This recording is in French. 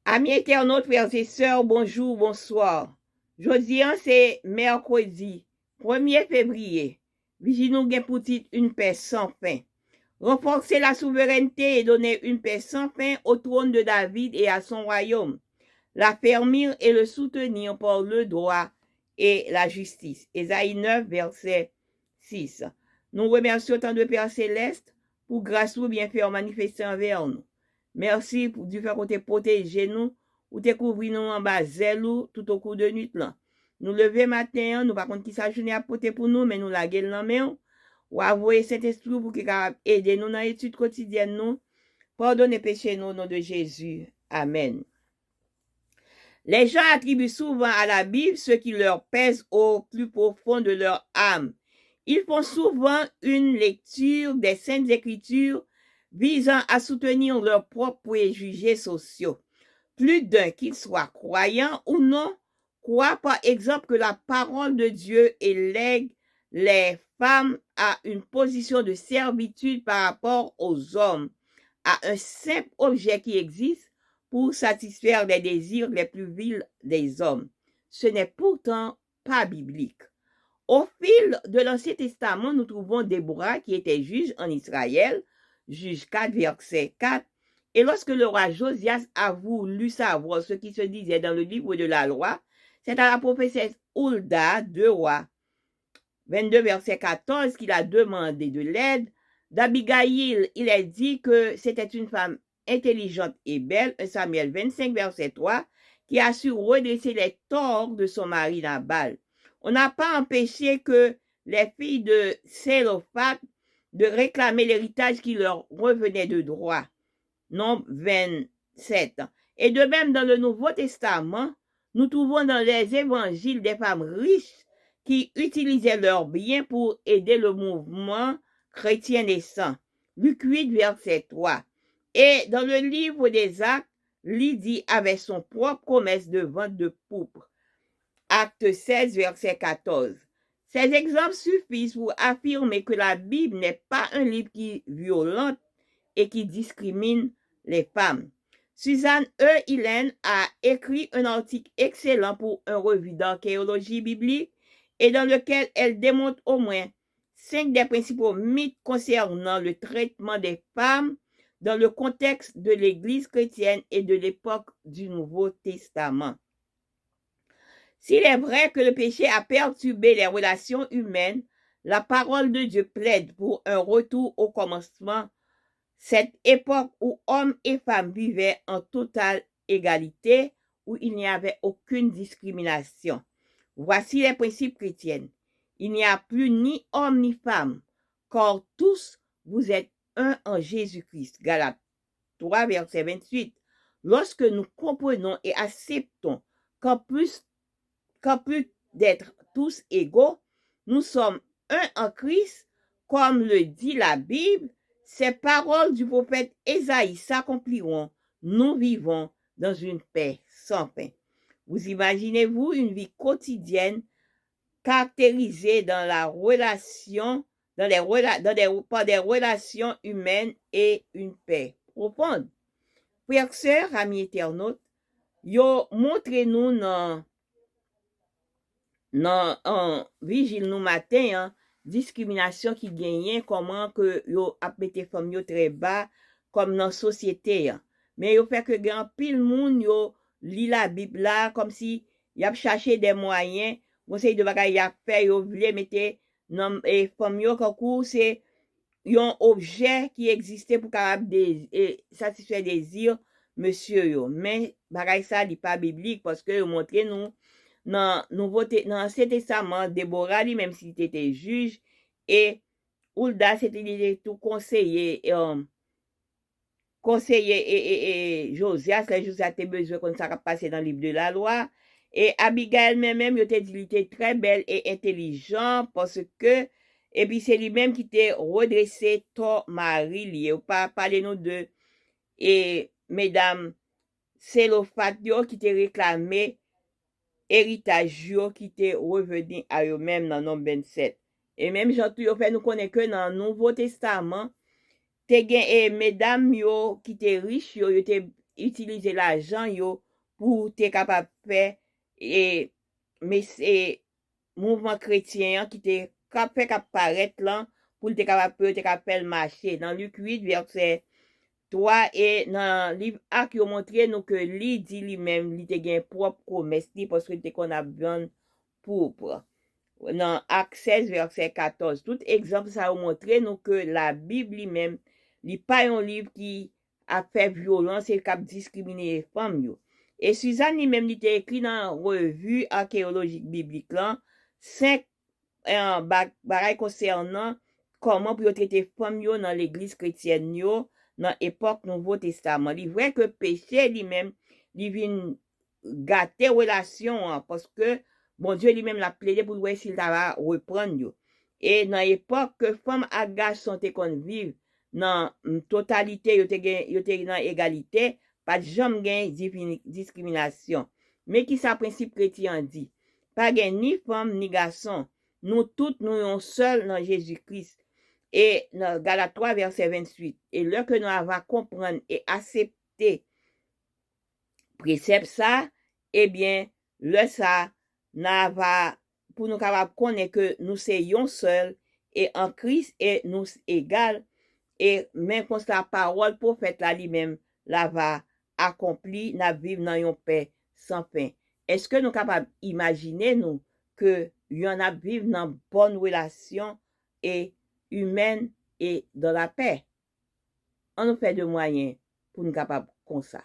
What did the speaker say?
Amis internautes, frères et sœurs, bonjour, bonsoir. Jodi c'est mercredi, 1er février. Vigi nou gen pou tit une paix sans fin. Renforcer la souveraineté et donner une paix sans fin au trône de David et à son royaume. L'affermir et le soutenir par le droit et la justice. Ésaïe 9, verset 6. Nous remercions tant de Père Céleste pour grâce ou bien faire manifester envers nous. Merci pour du fait qu'on te protégé nous, ou te couvrir nous en bas zèlou tout au cours de nuit là. Nous lever matin, nous pas contre qui sa journée à porter pour nous, mais nous la gueule dans main, ou avouer Saint-Esprit pour qu'il capable aider nous dans l'étude quotidienne nous. Pardonnez péché nous au nom de Jésus. Amen. Les gens attribuent souvent à la Bible ce qui leur pèse au plus profond de leur âme. Ils font souvent une lecture des Saintes Écritures visant à soutenir leurs propres préjugés sociaux. Plus d'un, qu'ils soient croyants ou non, croient par exemple que la parole de Dieu élègue les femmes à une position de servitude par rapport aux hommes, à un simple objet qui existe pour satisfaire les désirs les plus vils des hommes. Ce n'est pourtant pas biblique. Au fil de l'Ancien Testament, nous trouvons Déborah qui était juge en Israël, Juge 4, verset 4. Et lorsque le roi Josias a voulu savoir ce qui se disait dans le livre de la loi, c'est à la prophétesse Hulda, 2 Rois 22, verset 14, qu'il a demandé de l'aide. D'Abigaïl, il est dit que c'était une femme intelligente et belle, 1 Samuel 25, verset 3, qui a su redresser les torts de son mari Nabal. On n'a pas empêché que les filles de Sélophat de réclamer l'héritage qui leur revenait de droit. Nombre 27. Et de même, dans le Nouveau Testament, nous trouvons dans les évangiles des femmes riches qui utilisaient leurs biens pour aider le mouvement chrétien naissant. Luc 8, verset 3. Et dans le livre des Actes, Lydie avait son propre commerce de vente de pourpre. Acte 16, verset 14. Ces exemples suffisent pour affirmer que la Bible n'est pas un livre qui violente et qui discrimine les femmes. Suzanne E. Hélène a écrit un article excellent pour un revue d'archéologie biblique et dans lequel elle démontre au moins 5 des principaux mythes concernant le traitement des femmes dans le contexte de l'Église chrétienne et de l'époque du Nouveau Testament. S'il est vrai que le péché a perturbé les relations humaines, la parole de Dieu plaide pour un retour au commencement, cette époque où hommes et femmes vivaient en totale égalité, où il n'y avait aucune discrimination. Voici les principes chrétiens. Il n'y a plus ni homme ni femme, car tous vous êtes un en Jésus-Christ. Galates 3, verset 28. Lorsque nous comprenons et acceptons qu'en plus d'être tous égaux, nous sommes un en Christ, comme le dit la Bible, ces paroles du prophète Ésaïe s'accompliront. Nous vivons dans une paix sans fin. Vous imaginez-vous une vie quotidienne caractérisée dans la relation, par des relations humaines et une paix profonde. Frères, sœurs, amis internautes, yo montrez-nous en vigile nous matin, discrimination qui gagne, comment que yo a mette femme yo très bas comme dans société. Mais yo fait que grand pile moun yo lit la Bible là comme si y a cherché des moyens, conseil de bagay y a fait yo vle mette non et femme yo kankou c'est un objet qui existait pour capable satisfaire désir monsieur yo. Mais bagay ça n'est pas biblique parce que yo montre nous dans l'Ancien Testament, Déborah, même si il était juge, et Hulda, c'était tout conseiller, et Josias, les Josias avait besoin qu'on ça passé dans le livre de la loi, et Abigail même, il était très belle et intelligente, parce que, et puis c'est lui-même qui était redressé ton mari, lié, ou pas parler nous de, et mesdames, Sélophat, qui était réclamé, héritage qui était revenu à eux-mêmes dans Nombre 27. Et même Jean tout fait nous connaît que dans le Nouveau Testament, te gen mesdames yo qui étaient riches, yo étaient utiliser l'argent yo pour te capable faire et mais c'est mouvement chrétien qui te fait apparaître là pour te capable faire le marché dans Luc 8 verset 3 et dans le livre Actes yo montré nous que lui dit lui-même il te gain propre promesse parce que te qu'on a besoin pour dans Actes 16 verset 14 tout exemple ça a montré nous que la Bible lui-même n'est pas un livre qui a fait violence et qui a discriminé les femmes yo. Et Suzanne lui-même il était écrit dans revue archéologique biblique là 5 bagaille concernant comment pour traiter femmes yo dans l'église chrétienne yo dans l'époque Nouveau Testament. Il est vrai que péché lui-même il vient gâter relation hein, parce que bon Dieu lui-même l'a plaidé pour voir s'il va reprendre yo. Et dans l'époque que femmes et garçons te kon vivre dans totalité yo te dans égalité, pas de jamais gain discrimination. Mais qui ça principe chrétien dit? Pas gain ni femme ni garçon. Nous toutes nous sommes seuls dans Jésus-Christ. Et dans Galates 3 verset 28. Et là que nous avons comprendre et accepter précepte ça, eh bien, le ça n'a va pour nous capables connaître que nous soyons seuls et en Christ et nous égal et même quand la parole prophète là lui-même la va accompli n'a vivre dans une paix sans fin. Est-ce que nous capables imaginer nous que y en a vivre dans bonne relation et humaine et dans la paix? On nous fait de moyens pour nous capables comme ça.